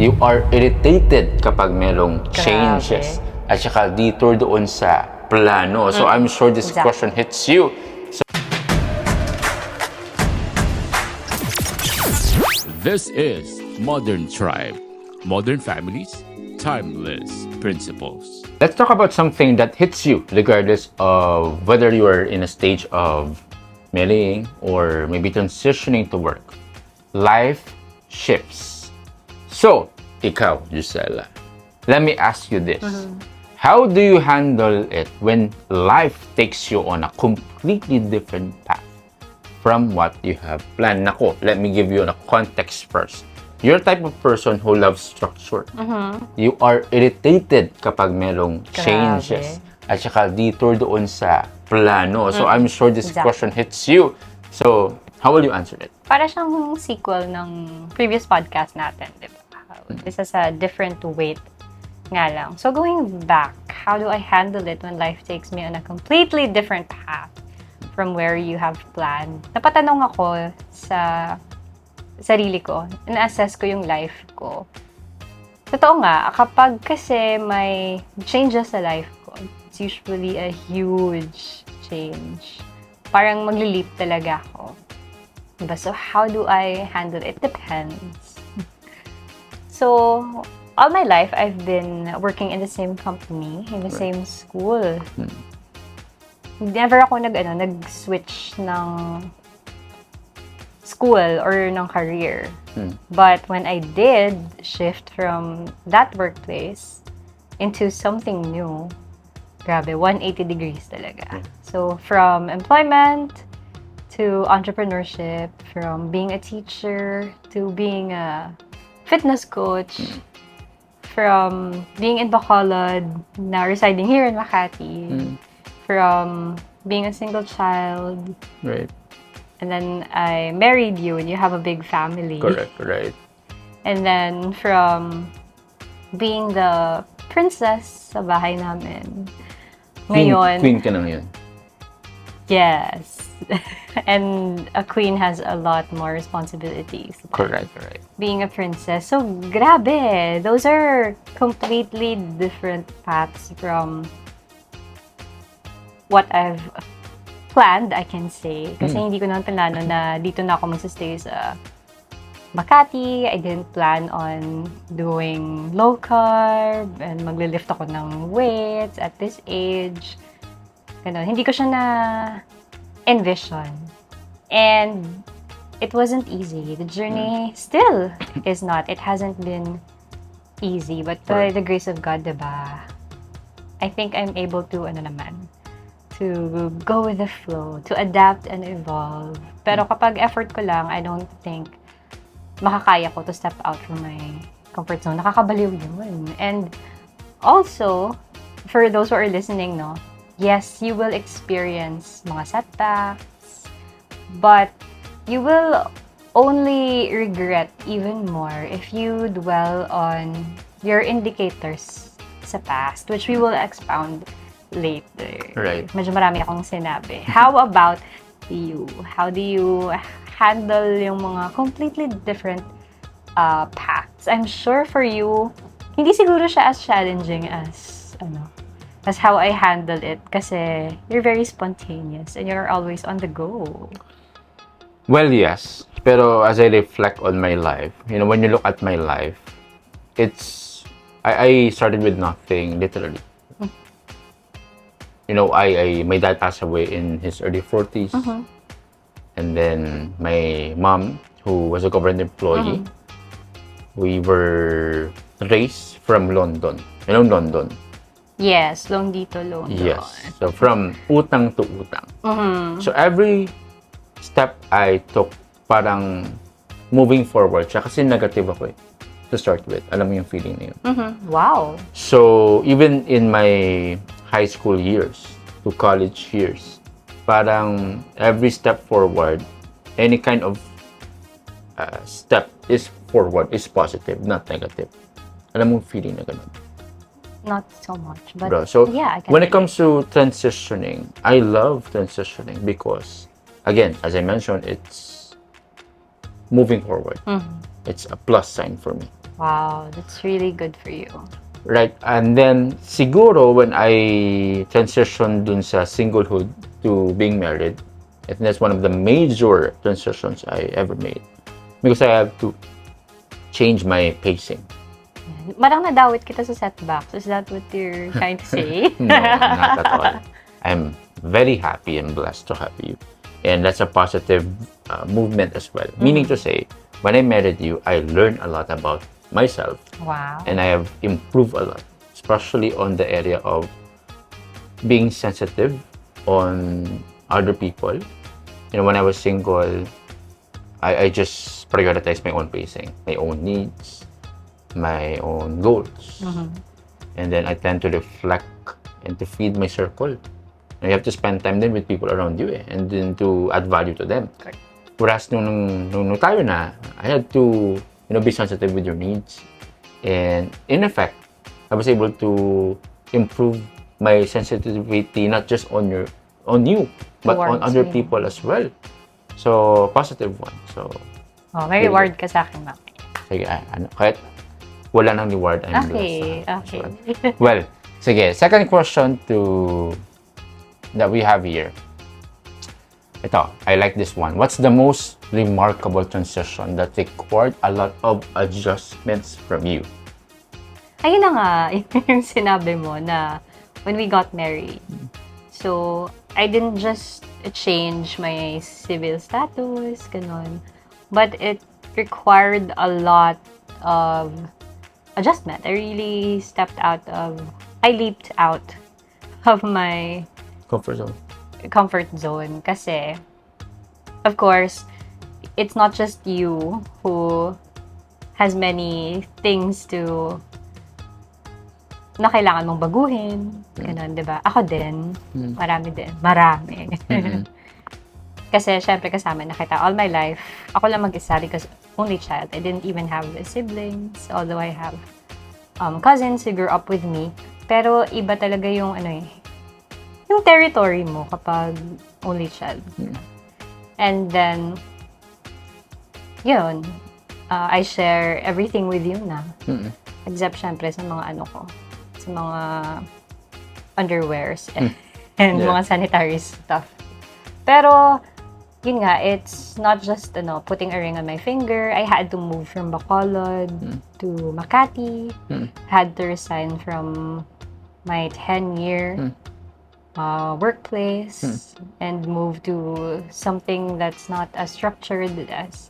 You are irritated kapag merong changes. At saka detour doon sa plano. So I'm sure this question hits you. This is Modern Tribe. Modern families, timeless principles. Let's talk about something that hits you regardless of whether you are in a stage of marrying or maybe transitioning to work. Life shifts. So, ikaw, Gisela, let me ask you this. How do you handle it when life takes you on a completely different path from what you have planned? Nako, let me give you a context first. You're the type of person who loves structure. You are irritated kapag merong changes. At saka detour doon sa plano. So I'm sure this question hits you. So, how will you answer it? Para siyang sequel ng previous podcast natin, di ba? This is a different weight nga lang. So going back, how do I handle it when life takes me on a completely different path from where you have planned? Napatanong ako sa sarili ko, ina-assess ko yung life ko. Totoo nga, kapag kasi may changes sa life ko, it's usually a huge change. Parang maglilip talaga ako. Diba? So how do I handle it? Depends. So, all my life, I've been working in the same company, in the same school. Never ako nag-switch ng school or ng career. But when I did shift from that workplace into something new, grabe, 180 degrees talaga. So, from employment to entrepreneurship, from being a teacher to being a fitness coach, from being in Bacolod, now residing here in Makati, from being a single child, Right. and then I married you and you have a big family. Correct, right. And then from being the princess sa bahay namin, ngayon, Queen ka na ngayon. yes. And a queen has a lot more responsibilities. Correct, right. Being a princess. So, grabe. Those are completely different paths from what I've planned, I can say. Kasi hindi ko naman plano na dito na ako magsistay sa Makati. I didn't plan on doing low carb and maglilift ako ng weights at this age. Ganun. Hindi ko siya na envision. And it wasn't easy. The journey still is not. It hasn't been easy. But by the grace of God, diba? I think I'm able to, to go with the flow, to adapt and evolve. Pero kapag effort ko lang, I don't think makakaya ko to step out from my comfort zone. Nakakabaliw yun. And also, for those who are listening, no, yes, you will experience mga setbacks, but you will only regret even more if you dwell on your indicators sa past, which we will expound later. Right. Medyo marami akong sinabi. How about you? How do you handle yung mga completely different paths? I'm sure for you, hindi siguro siya as challenging as how I handle it kasi you're very spontaneous and you're always on the go. Well, yes. Pero as I reflect on my life, when you look at my life, I started with nothing, literally. My dad passed away in his early 40s. And then my mom, who was a government employee, we were raised from London. London? Yes, loan dito, loan doon. Yes. So from utang to utang. So every step I took, parang moving forward siya. Kasi negative ako to start with. Alam mo yung feeling na yun. Wow. So even in my high school years to college years, parang every step forward, any kind of step is forward, is positive, not negative. Alam mo yung feeling na ganun. Not so much, but Bro, so yeah, I can when it comes to transitioning, I love transitioning because, again, as I mentioned, it's moving forward. It's a plus sign for me. Wow, that's really good for you. Right? And then, siguro, when I transitioned dun sa singlehood to being married, I think that's one of the major transitions I ever made. Because I have to change my pacing. Parang nadawit kita sa setbacks. Is that what you're trying to say? No, not at all. I'm very happy and blessed to have you. And that's a positive movement as well. Meaning to say, when I married you, I learned a lot about myself. Wow. And I have improved a lot, especially on the area of being sensitive on other people. When I was single, I just prioritized my own pacing, my own needs, my own goals. And then I tend to reflect and to feed my circle. And you have to spend time then with people around you and then to add value to them. Correct. Whereas nung tayo na, I had to be sensitive with your needs. And in effect, I was able to improve my sensitivity not just on you, but on Towards other me. people as well. So, positive one. So, May reward ka sa akin, Maki. sige, kahit wala nang reward, I'm Okay, blessed. okay. Well, sige, second question that we have here. Ito, I like this one. What's the most remarkable transition that required a lot of adjustments from you? Ayun na nga, yung sinabi mo na when we got married. So, I didn't just change my civil status, ganun. But it required a lot of adjustment. I leaped out of my Comfort comfort zone zone. kasi, of course, it's not just you who has many things na kailangan mong baguhin. Ganun, di ba? Ako din. Marami din. Marami. Kasi, syempre, kasama na kita all my life. Ako lang mag-isa because only child. I didn't even have siblings, although I have cousins who grew up with me. Pero, iba talaga yung yung territory mo kapag only child. And then, yun, I share everything with you na. Except, syempre, sa mga sa mga underwears and mga sanitary stuff. Pero, yun nga, it's not just, putting a ring on my finger. I had to move from Bacolod to Makati. Had to resign from my 10-year workplace and move to something that's not as structured as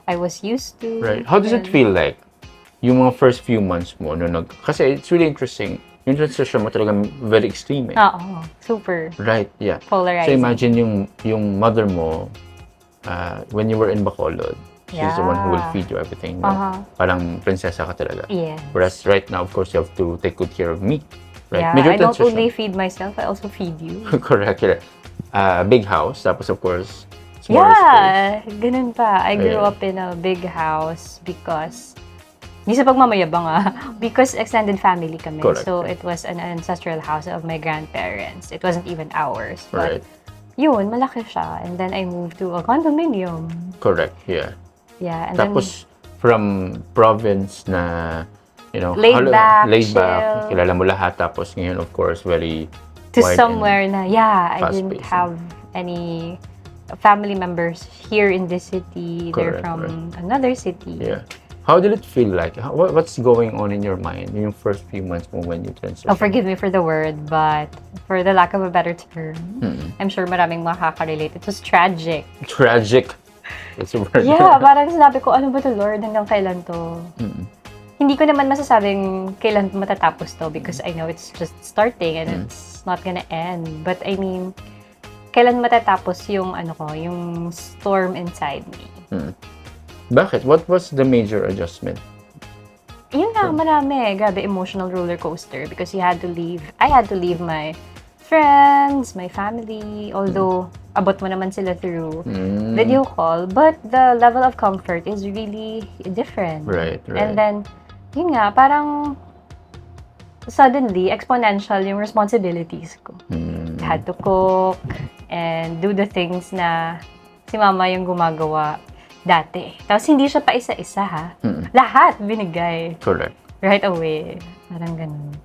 I was used to. Right. How does it feel like? Yung mga first few months mo, kasi it's really interesting. Yung transition mo talaga very extreme. Oo, super. Right, yeah. Polarizing. So imagine yung mother mo, when you were in Bacolod, she's the one who will feed you everything. Parang prinsesa ka talaga. Yes. Whereas right now, of course, you have to take good care of me. Right? Yeah, Major I don't transition. only feed myself, I also feed you. Correct. Big house, tapos of course, smaller space. Yeah, ganun pa. I grew Yeah. up in a big house because, hindi sa pagmamayabang because extended family kami. Correct. So, it was an ancestral house of my grandparents. It wasn't even ours. Right. But, yun, malaki siya. And then I moved to a condominium. Correct, yeah. Yeah, and Tapos, from province na, Laid back, laid back, chill. kilala mo lahat. Tapos ngayon, of course, very to wide somewhere na, I fast didn't paced. have any family members here in this city. They're Correct, from another city. Yeah. How did it feel like? What's going on in your mind in yung first few months mo when you transition? Oh, forgive me for the word, but for the lack of a better term, I'm sure maraming makaka-relate. It was tragic. Tragic. That's a word. Yeah, parang sinabi ko, ano ba to, Lord? Hanggang kailan to? Hindi ko naman masasabing kailan matatapos to because I know it's just starting and it's not gonna end. But I mean, kailan matatapos yung yung storm inside me. Bakit? What was the major adjustment? Yun nga, marami. Grabe, emotional roller coaster because I had to leave my friends, my family, although abot mo naman sila through video call, but the level of comfort is really different. Right. And then, yun nga, parang suddenly, exponential yung responsibilities ko. I had to cook and do the things na si mama yung gumagawa. dati. Tapos hindi siya pa isa-isa ha. Lahat binigay. Correct. Right away. Parang ganun.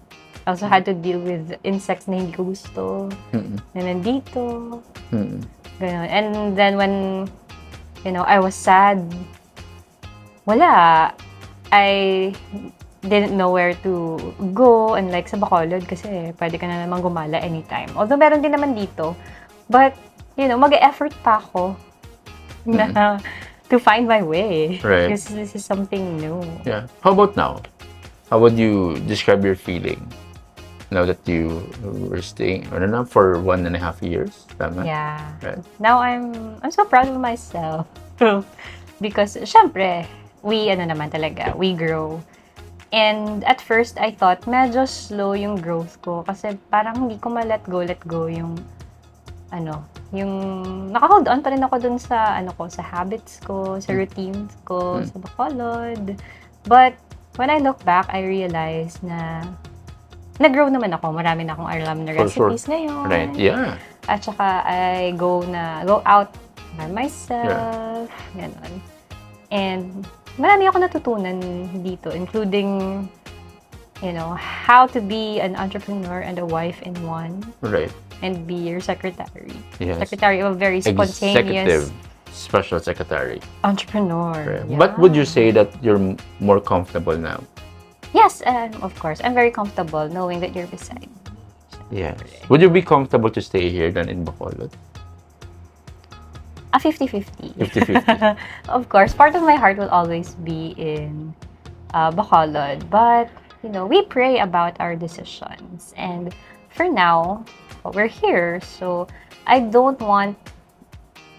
I also had to deal with insects na hindi ko gusto. Na nandito. Ganun. And then when, I was sad, wala. I didn't know where to go. And like sa Bacolod, kasi pwede ka na naman gumala anytime. Although meron din naman dito. But, mag-e-effort pa ako na to find my way. Right. Because this is something new. Yeah. How about now? How would you describe your feeling now that you were staying, I don't know, for 1.5 years? Tama? Yeah. Right. Now I'm so proud of myself. Because, syempre, we grow. And at first, I thought, medyo slow yung growth ko. Kasi parang hindi ko let go yung, naka-hold on pa rin ako dun sa, sa habits ko, sa routines ko, sa Bacolod. But, when I look back, I realized na nag-grow naman ako. Marami na akong alam na recipes ngayon. Right, yeah. At saka, I go out by myself. Yeah. Ganon. And, marami ako natutunan dito, including, how to be an entrepreneur and a wife in one. Right. And be your secretary. Yes. Secretary of a very spontaneous special secretary. Entrepreneur. Right. Yeah. But would you say that you're more comfortable now? Yes, of course. I'm very comfortable knowing that you're beside me. Yes. Would you be comfortable to stay here than in Bacolod? A 50-50. 50-50. Of course, part of my heart will always be in Bacolod. But, we pray about our decisions. And for now, we're here. So, I don't want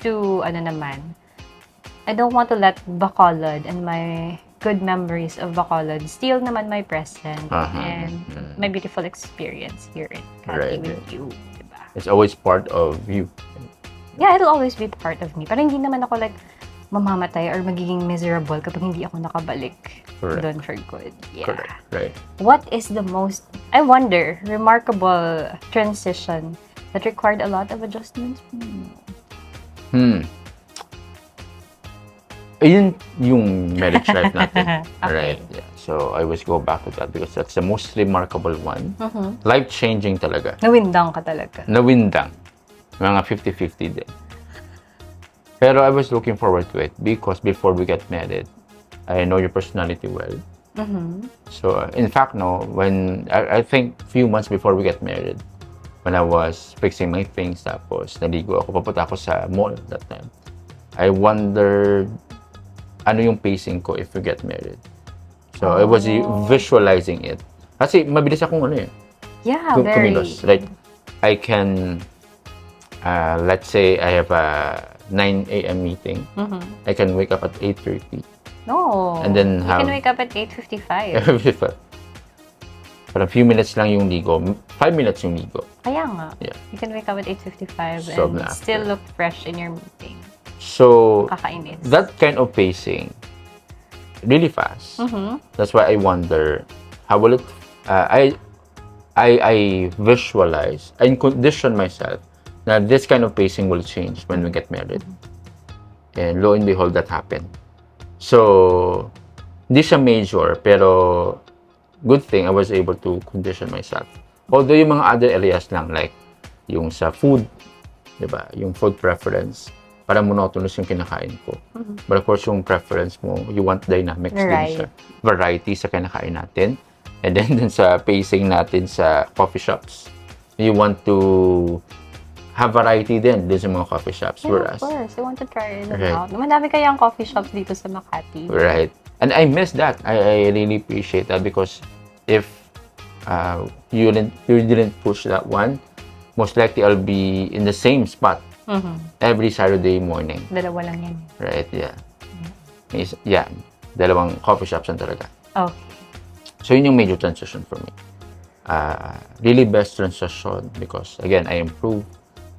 to, I don't want to let Bacolod and my good memories of Bacolod steal naman my present and my beautiful experience here in Cali with you. Diba? It's always part of you. Yeah, it'll always be part of me. Pero hindi naman ako mamamatay or magiging miserable kapag hindi ako nakabalik doon for good. Yeah. Correct. Right. What is the most, I wonder, remarkable transition that required a lot of adjustments? Ayun yung marriage life natin. Okay. Right. Yeah. So, I always go back to that because that's the most remarkable one. Life-changing talaga. Nawindang ka talaga. Nawindang. Mga 50-50 din. Pero I was looking forward to it because before we get married, I know your personality well. So, in fact, when I think few months before we get married, when I was fixing my things, tapos naligo ako, papunta ako sa mall that time. I wondered ano yung pacing ko if we get married. So, I was visualizing it. Kasi mabilis akong Yeah, very. Kumilos. Like, I can, let's say I have a 9 a.m. meeting. I can wake up at 8:30. No. And then you can wake up at 8:55. Parang few minutes lang yung ligo. 5 minutes yung ligo. Kaya nga. Yeah. You can wake up at 8:55 So, and still look fresh in your meeting. So, Kakainis. that kind of pacing, really fast. That's why I wonder, how will it, I visualize, I condition myself na this kind of pacing will change when we get married. And lo and behold, that happened. So, hindi siya major, pero good thing I was able to condition myself. Although yung mga other areas lang, like yung sa food, diba? Yung food preference, para monotonous yung kinakain ko. But of course, yung preference mo, you want dynamics din siya. Variety sa kinakain natin. And then dun sa pacing natin sa coffee shops, you want to have variety din sa mga coffee shops. Yeah, of course. I want to try them out. Madami kayang coffee shops dito sa Makati. Right. And I miss that. I really appreciate that because if you didn't push that one, most likely I'll be in the same spot every Saturday morning. Dalawa lang yan. Right, yeah. Yeah, dalawang coffee shops lang talaga. Okay. So yun yung major transition for me. Really best transition because again, I improved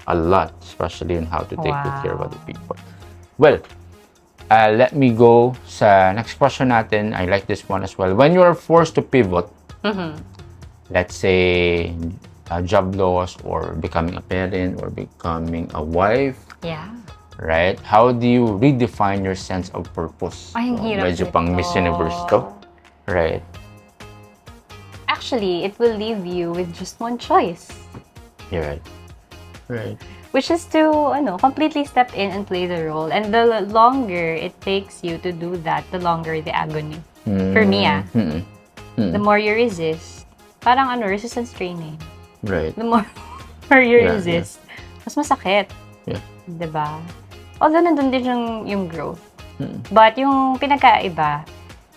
a lot, especially in how to take good care of other people. Well, let me go sa next question natin. I like this one as well. When you are forced to pivot, let's say job loss or becoming a parent or becoming a wife, right? How do you redefine your sense of purpose? Ay, ang hirap Medyo pang Miss nito. Universe to. Right. Actually, it will leave you with just one choice. You're right. Right. Which is to, completely step in and play the role. And the longer it takes you to do that, the longer the agony. For me, the more you resist, parang resistance training. Right. The more you Yeah, resist, mas masakit. Yeah. Diba? Although nandun din yung growth. But yung pinagkaiba,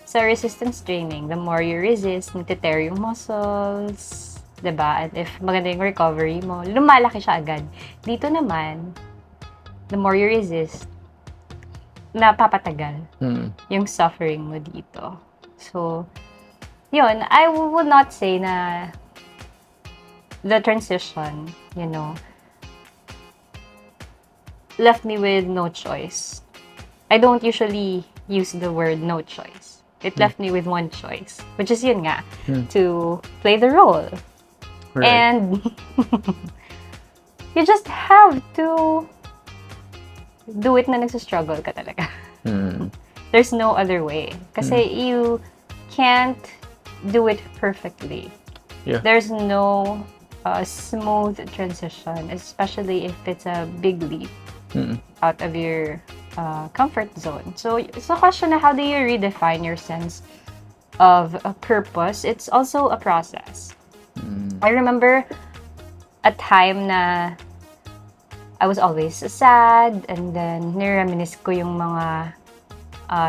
sa resistance training, the more you resist, nagtitear yung muscles, diba? And if maganda yung recovery mo, lumalaki siya agad. Dito naman, the more you resist, napapatagal yung suffering mo dito. So, yun, I would not say na the transition, left me with no choice. I don't usually use the word no choice. It left me with one choice, which is yun nga, to play the role. Right. And you just have to do it na nagsastruggle ka talaga. There's no other way. Kasi you can't do it perfectly. Yeah. There's no smooth transition, especially if it's a big leap out of your comfort zone. So it's a question of how do you redefine your sense of a purpose? It's also a process. I remember a time na I was always sad, and then nireminisce ko yung mga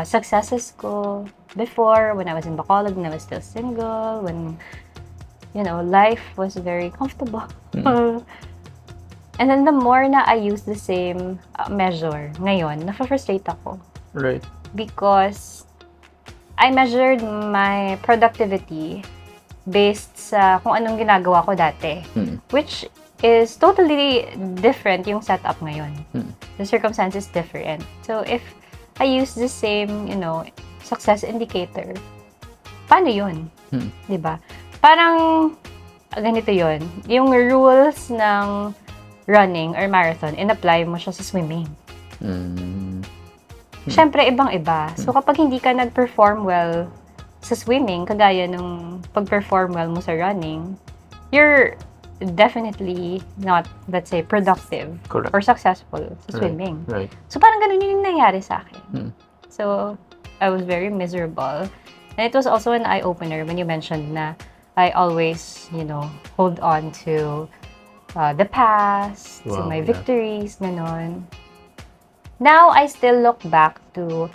successes ko before, when I was in Bacolod, when I was still single, when, life was very comfortable. And then the more na I use the same measure ngayon, na-frustrate ako. Right. Because I measured my productivity based sa kung anong ginagawa ko dati. Which is totally different yung setup ngayon. The circumstance is different. So if I use the same, success indicator, paano yun? Diba? Parang ganito yun. Yung rules ng running or marathon, in-apply mo siya sa swimming. Siyempre, ibang-iba. So, kapag hindi ka nag-perform well sa swimming, kagaya nung pag-perform well mo sa running, you're definitely not, let's say, productive. Correct. Or successful sa swimming. Right. So, parang ganun yung nangyari sa akin. So, I was very miserable. And it was also an eye-opener when you mentioned na I always, hold on to the past, to Wow, my yeah. victories, ganon. Now, I still look back to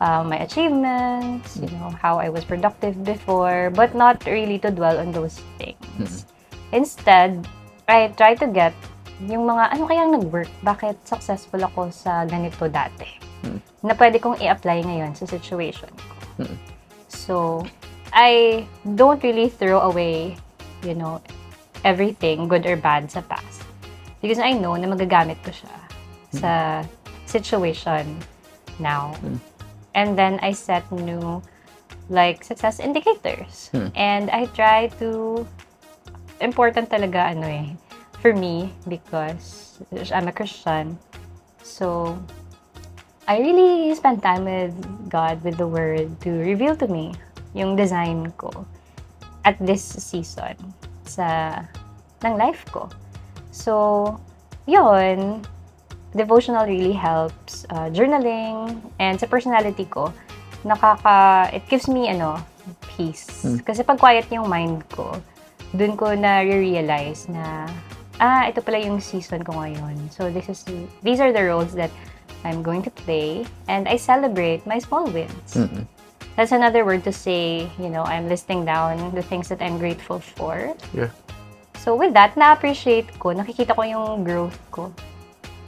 my achievements, how I was productive before, but not really to dwell on those things. Instead, I try to get yung mga, ano kayang nag-work? Bakit successful ako sa ganito dati? Na pwede kong i-apply ngayon sa situation ko. So, I don't really throw away, everything, good or bad, sa past. Because I know na magagamit ko siya sa situation now. And then I set new, success indicators. And I try to, important talaga, for me, because I'm a Christian. So, I really spend time with God, with the Word, to reveal to me yung design ko at this season ng life ko. So, yun, devotional really helps. Journaling, and sa personality ko, it gives me, peace. Kasi pag quiet yung mind ko, dun ko na-realize na, ito pala yung season ko ngayon. So, these are the roles that I'm going to play, and I celebrate my small wins. That's another word to say, I'm listing down the things that I'm grateful for. Yeah. So with that, na-appreciate ko, nakikita ko yung growth ko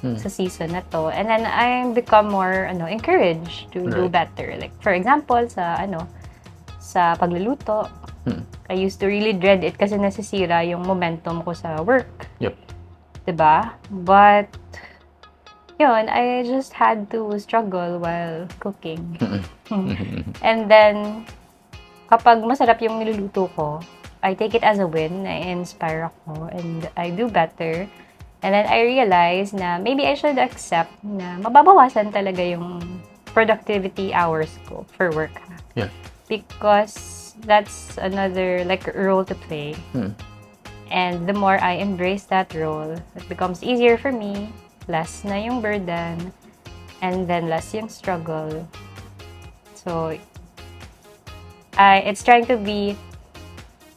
sa season na to. And then I become more encouraged to do better. Like for example, sa pagluluto, I used to really dread it kasi nasisira yung momentum ko sa work. Yep. Diba? But yun, I just had to struggle while cooking. And then, kapag masarap yung niluluto ko, I take it as a win, I inspire ako, and I do better. And then I realized na maybe I should accept na mababawasan talaga yung productivity hours ko for work. Yeah. Because that's another like role to play. And the more I embrace that role, it becomes easier for me, less na yung burden, and then less yung struggle. So, it's trying to be,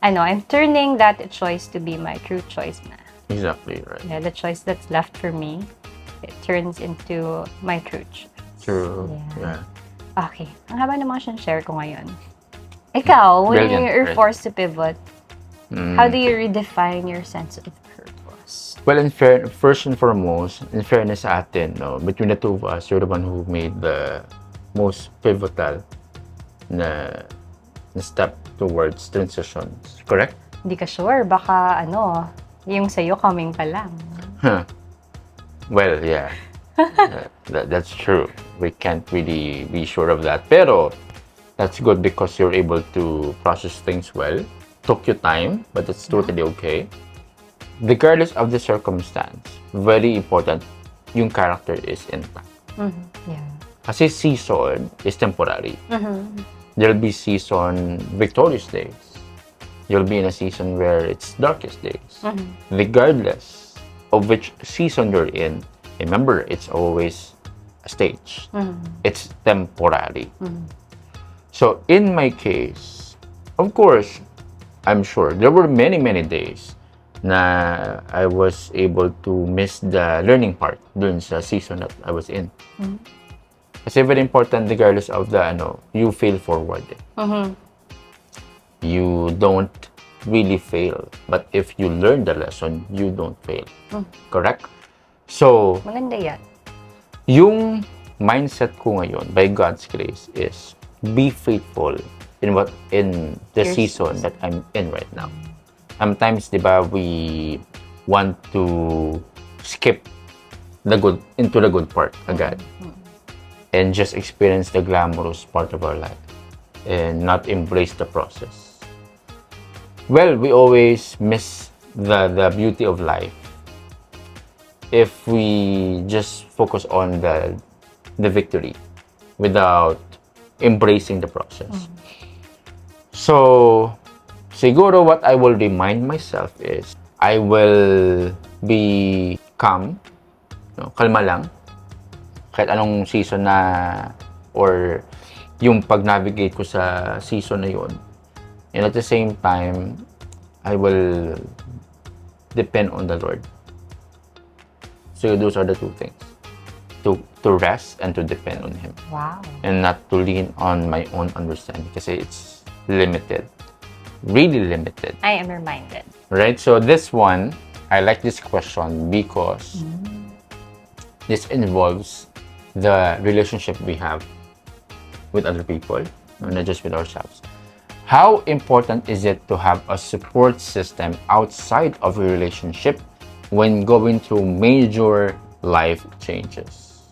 I'm turning that choice to be my true choice na. Exactly, right. Yeah, the choice that's left for me, it turns into my true choice. True. Yeah. Okay. Ang haba ng mga share ko ngayon. Ikaw, when Brilliant, you're right. forced to pivot, how do you redefine your sense of purpose? Well, first and foremost, in fairness sa atin, no, between the two of us, you're the one who made the most pivotal na step towards transitions. Correct? Hindi ka sure. Baka, yung sa'yo coming pa lang. Huh. Well, yeah. That's true. We can't really be sure of that. Pero, that's good because you're able to process things well. Took you time, but it's totally okay. Regardless of the circumstance, very important, yung character is intact. Yeah. Kasi season is temporary. There'll be season victorious days. You'll be in a season where it's darkest days. Regardless of which season you're in, remember, it's always a stage. It's temporary. So in my case, of course, I'm sure there were many, many days na I was able to miss the learning part dun sa season that I was in. Kasi very important regardless of the, you fail forward. You don't really fail. But if you learn the lesson, you don't fail. Correct? So, Maganda yan. yung mindset ko ngayon, by God's grace, is be faithful in the Your season that I'm in right now. Sometimes, di ba, we want to skip into the good part agad. And just experience the glamorous part of our life. And not embrace the process. Well, we always miss the beauty of life if we just focus on the victory without embracing the process. So, siguro what I will remind myself is I will be calm, kalma lang, kahit anong season na or yung pag-navigate ko sa season na yun. And at the same time, I will depend on the Lord. So those are the two things. To rest and to depend on Him. Wow. And not to lean on my own understanding kasi it's limited. Really limited. I am reminded. Right? So this one, I like this question because this involves the relationship we have with other people, not just with ourselves. How important is it to have a support system outside of a relationship when going through major life changes?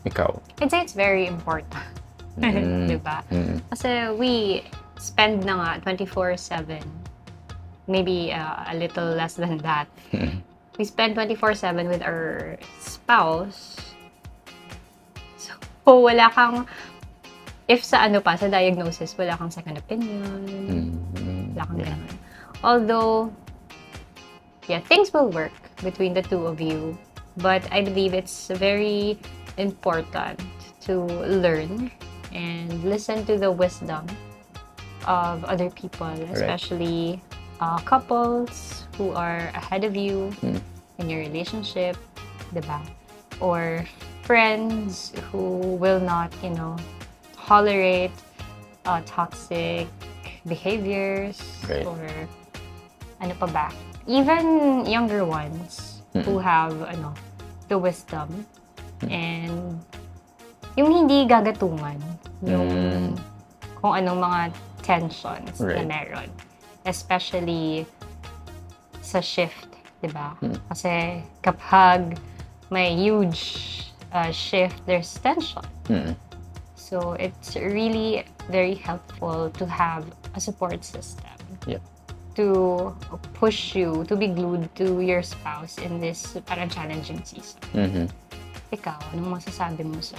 Ikaw? I'd say it's very important. Diba? Kasi we spend na nga 24/7. Maybe a little less than that. We spend 24/7 with our spouse. So, wala kang, if sa sa diagnosis, wala kang second opinion. Wala kang ganun. Although, things will work between the two of you. But I believe it's very important to learn and listen to the wisdom of other people, especially couples who are ahead of you in your relationship, diba? Or friends who will not, tolerate toxic behaviors or ano pa ba? Even younger ones who have the wisdom and yung hindi gagatungan yung kung anong mga tensions na meron. Especially sa shift, diba? Kasi kapag may huge shift, there's tension. So it's really very helpful to have a support system. Yeah. to push you to be glued to your spouse in this parang challenging season. Mm-hmm. Ikaw, anong masasabi mo sa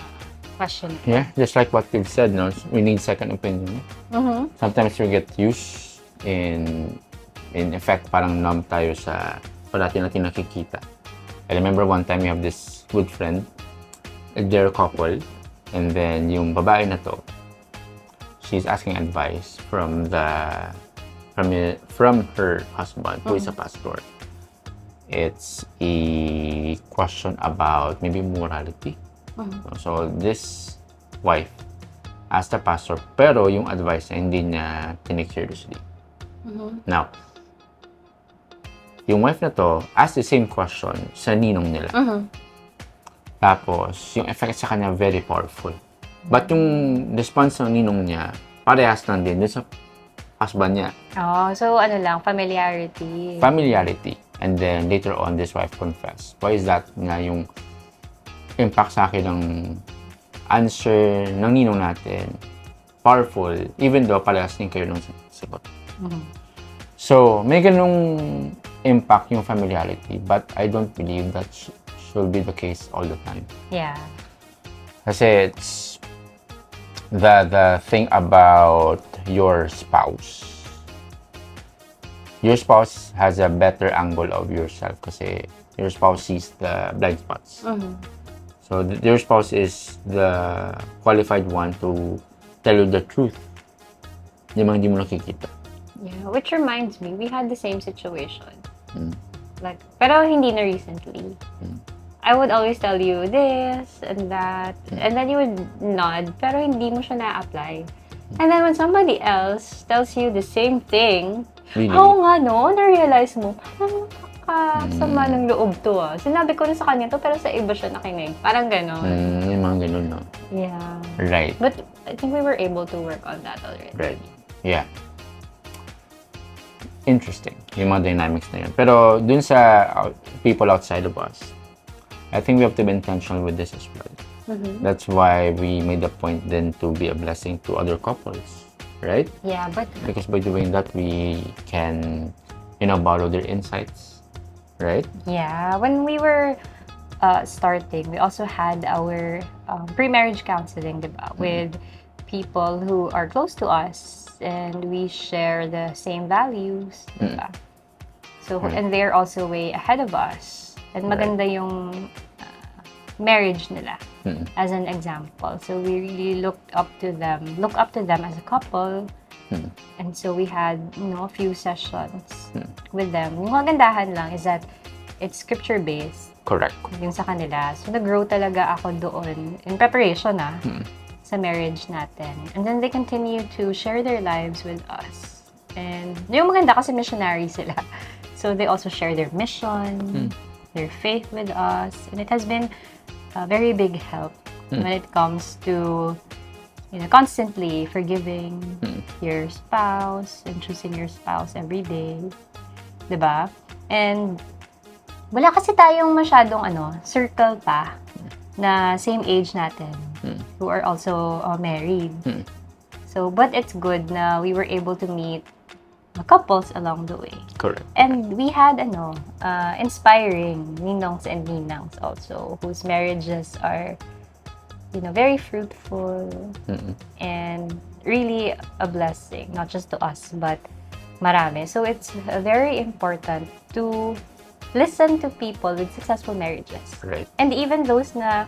question? Yeah, just like what we've said, no, we need second opinion. Mm-hmm. Sometimes we get used in effect, parang numb tayo sa parati natin nakikita. I remember one time we have this good friend, they're a couple, and then yung babae na to, she's asking advice from her husband, who is a pastor. It's a question about maybe morality. So this wife asked the pastor, pero yung advice niya hindi niya tinake seriously. Now, yung wife na to asked the same question sa ninong nila. Tapos, yung effect sa kanya very powerful. But yung response ng ninong niya, parehas lang din dun sa husband niya. Oh, so ano lang, familiarity. Familiarity. And then, later on, this wife confessed. Why is that nga yung impact sa akin ng answer ng ninong natin? Powerful, even though parehas din kayo ng sagot. So, may ganung impact yung familiarity, but I don't believe that should be the case all the time. Yeah. Kasi it's the thing about your spouse. Your spouse has a better angle of yourself kasi your spouse sees the blind spots. So your spouse is the qualified one to tell you the truth. Hindi mo nakikita. Yeah, which reminds me, we had the same situation. Like, pero hindi na recently. I would always tell you this and that, and then you would nod, pero hindi mo siya na-apply. And then when somebody else tells you the same thing, Really? nga no, na-realize mo, parang nakakasama ng loob to Sinabi ko na sa kanya to, pero sa iba siya nakinig. Parang gano'n. Yung mga ganun, no? Yeah. Right. But I think we were able to work on that already. Right. Yeah. Interesting, yung mga dynamics na yun. Pero dun sa people outside of us, I think we have to be intentional with this as well. That's why we made a point then to be a blessing to other couples, right? Yeah, but Because by doing that, we can, borrow their insights, right? yeah, when we were starting, we also had our pre-marriage counseling, diba? With people who are close to us and we share the same values, diba? So, and they're also way ahead of us. And maganda yung marriage nila as an example. So we really look up to them as a couple. And so we had, a few sessions with them. Yung magandahan lang is that it's scripture-based. Correct. Yung sa kanila. So nag-grow talaga ako doon in preparation sa marriage natin. And then they continue to share their lives with us. And yung maganda kasi missionary sila. So they also share their mission, their faith with us. And it has been a very big help when it comes to constantly forgiving your spouse and choosing your spouse every day. Diba? And wala kasi tayong masyadong circle pa na same age natin who are also married. So, but it's good na we were able to meet couples along the way. Correct. And we had inspiring ninongs and ninangs also whose marriages are very fruitful and really a blessing, not just to us but marami. So it's very important to listen to people with successful marriages. Right. And even those na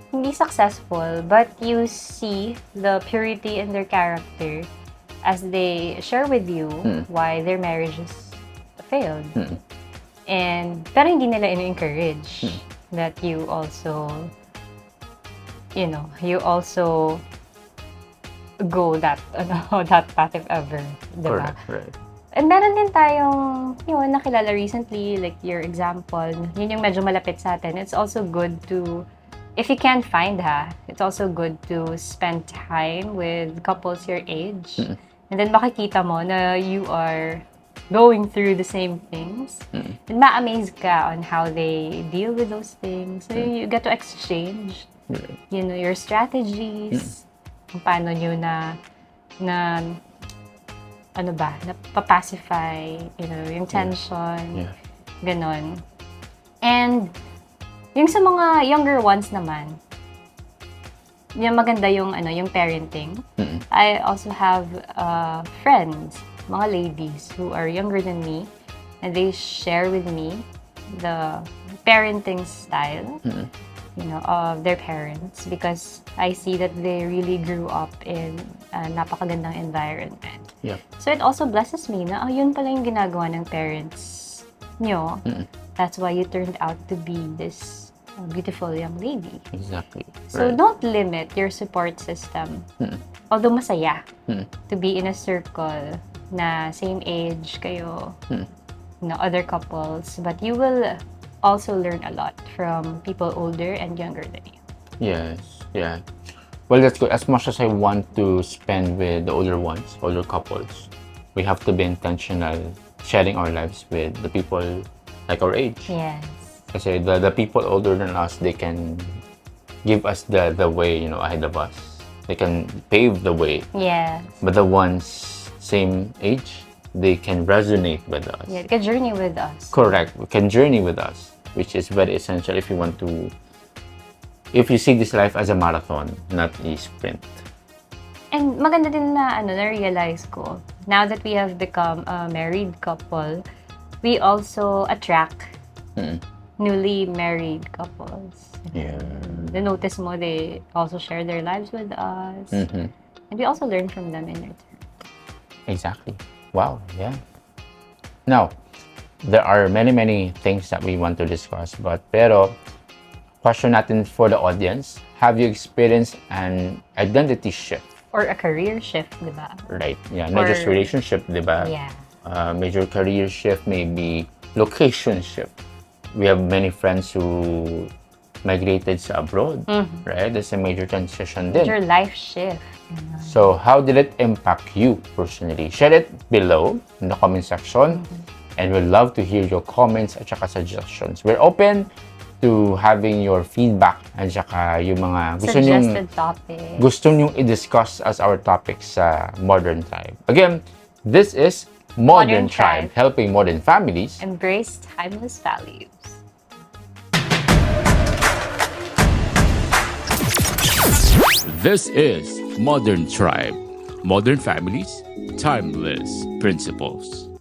hindi successful but you see the purity in their character as they share with you why their marriages failed. And pero hindi nila encourage that you also go that that path if ever, diba? Correct, right. And meron din tayong nakilala recently, like your example, yun yung medyo malapit sa atin. It's also good to, if you can't find it's also good to spend time with couples your age. And then makikita mo na you are going through the same things. And ma-amaze ka on how they deal with those things. So you get to exchange, your strategies, kung paano nyo na napapacify, yung tension, Yeah. ganon. And, yung sa mga younger ones naman, yung maganda yung parenting. I also have friends, mga ladies who are younger than me, and they share with me the parenting style, of their parents, because I see that they really grew up in a napakagandang environment. Yep. So it also blesses me na, yun pala yung ginagawa ng parents nyo. That's why you turned out to be this beautiful young lady. Exactly. So Right. don't limit your support system. Although masaya to be in a circle na same age kayo, other couples, but you will also learn a lot from people older and younger than you. Yes, yeah. Well, that's good. As much as I want to spend with the older ones, older couples, we have to be intentional sharing our lives with the people like our age. Yes. Kasi the people older than us, they can give us the way, ahead of us. They can pave the way. Yes. But the ones same age, they can resonate with us. Yeah, can journey with us. Correct. Can journey with us, which is very essential if if you see this life as a marathon, not a sprint. And maganda din na-realize ko, now that we have become a married couple, we also attract newly married couples. Yeah. Notice mo, they also share their lives with us. And we also learn from them in return. Exactly. Wow. Yeah. Now, there are many things that we want to discuss, pero question natin for the audience, have you experienced an identity shift? Or a career shift, di ba? Right. Yeah. Not just relationship, di ba? Yeah. Major career shift, maybe location shift. We have many friends who migrated sa abroad, right? That's a major transition din. Major life shift. So, how did it impact you personally? Share it below in the comment section. And we'd love to hear your comments at saka suggestions. We're open to having your feedback at saka yung mga Suggested topic. gusto nyong i-discuss as our topics sa Modern Tribe. Again, this is Modern Modern Tribe. Tribe, helping modern families Embrace timeless values. This is Modern Tribe. Modern families, timeless principles.